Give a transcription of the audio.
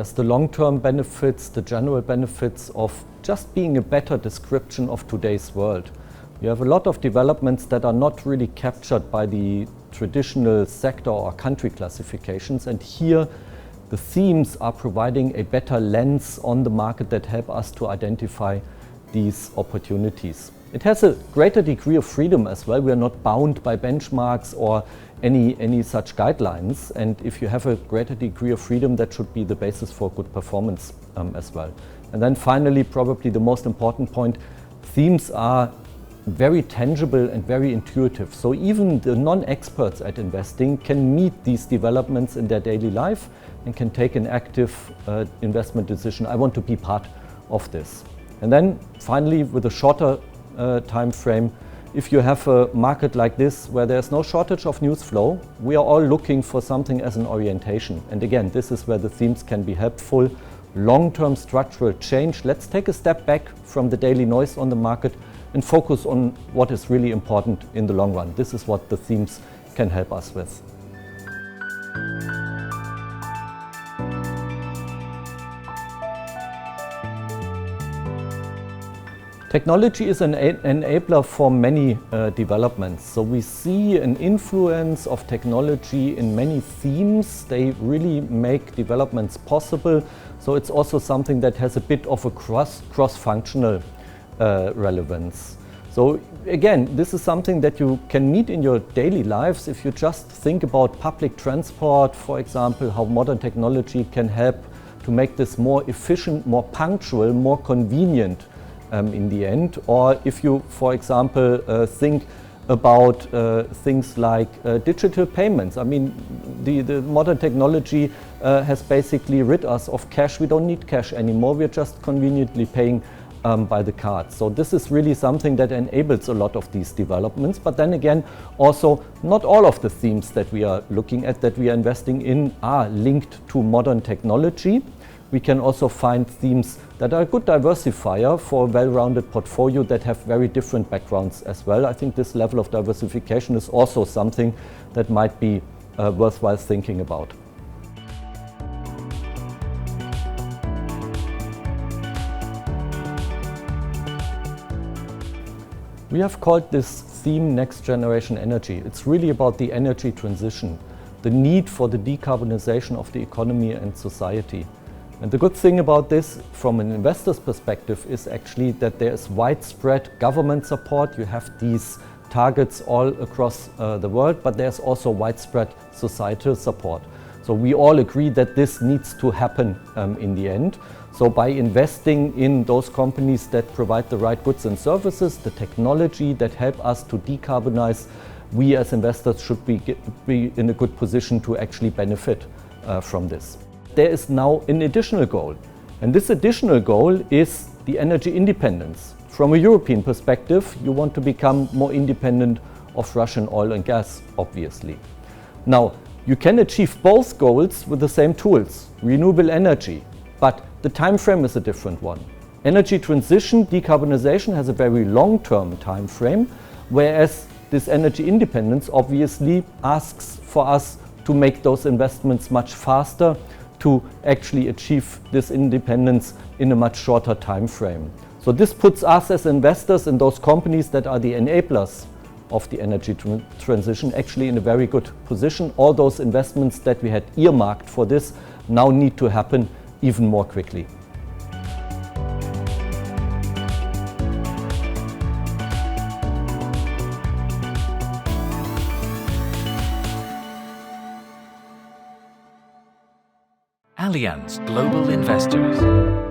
There's the long-term benefits, the general benefits of just being a better description of today's world. You have a lot of developments that are not really captured by the traditional sector or country classifications, and here the themes are providing a better lens on the market that help us to identify these opportunities. It has a greater degree of freedom as well. We are not bound by benchmarks or any such guidelines, and if you have a greater degree of freedom, that should be the basis for good performance as well. And then finally, probably the most important point, themes are very tangible and very intuitive. So even the non-experts at investing can meet these developments in their daily life and can take an active investment decision. I want to be part of this. And then finally, with a shorter time frame, if you have a market like this where there's no shortage of news flow, we are all looking for something as an orientation. And again, this is where the themes can be helpful. Long-term structural change. Let's take a step back from the daily noise on the market and focus on what is really important in the long run. This is what the themes can help us with. Technology is an enabler for many developments. So we see an influence of technology in many themes. They really make developments possible. So it's also something that has a bit of a cross-functional relevance. So again, this is something that you can meet in your daily lives if you just think about public transport, for example, how modern technology can help to make this more efficient, more punctual, more convenient in the end. Or if you, for example, think about things like digital payments. I mean, the modern technology has basically rid us of cash. We don't need cash anymore. We're just conveniently paying by the card. So this is really something that enables a lot of these developments. But then again, also not all of the themes that we are looking at, that we are investing in, are linked to modern technology. We can also find themes that are a good diversifier for a well-rounded portfolio that have very different backgrounds as well. I think this level of diversification is also something that might be worthwhile thinking about. We have called this theme Next Generation Energy. It's really about the energy transition, the need for the decarbonization of the economy and society. And the good thing about this, from an investor's perspective, is actually that there is widespread government support. You have these targets all across the world, but there's also widespread societal support. So we all agree that this needs to happen in the end. So by investing in those companies that provide the right goods and services, the technology that help us to decarbonize, we as investors should be in a good position to actually benefit from this. There is now an additional goal, and this additional goal is the energy independence. From a European perspective, you want to become more independent of Russian oil and gas, obviously. Now, you can achieve both goals with the same tools, renewable energy, but the time frame is a different one. Energy transition, decarbonization has a very long-term time frame, whereas this energy independence obviously asks for us to make those investments much faster, to actually achieve this independence in a much shorter time frame. So this puts us as investors in those companies that are the enablers of the energy transition actually in a very good position. All those investments that we had earmarked for this now need to happen even more quickly. Allianz Global Investors.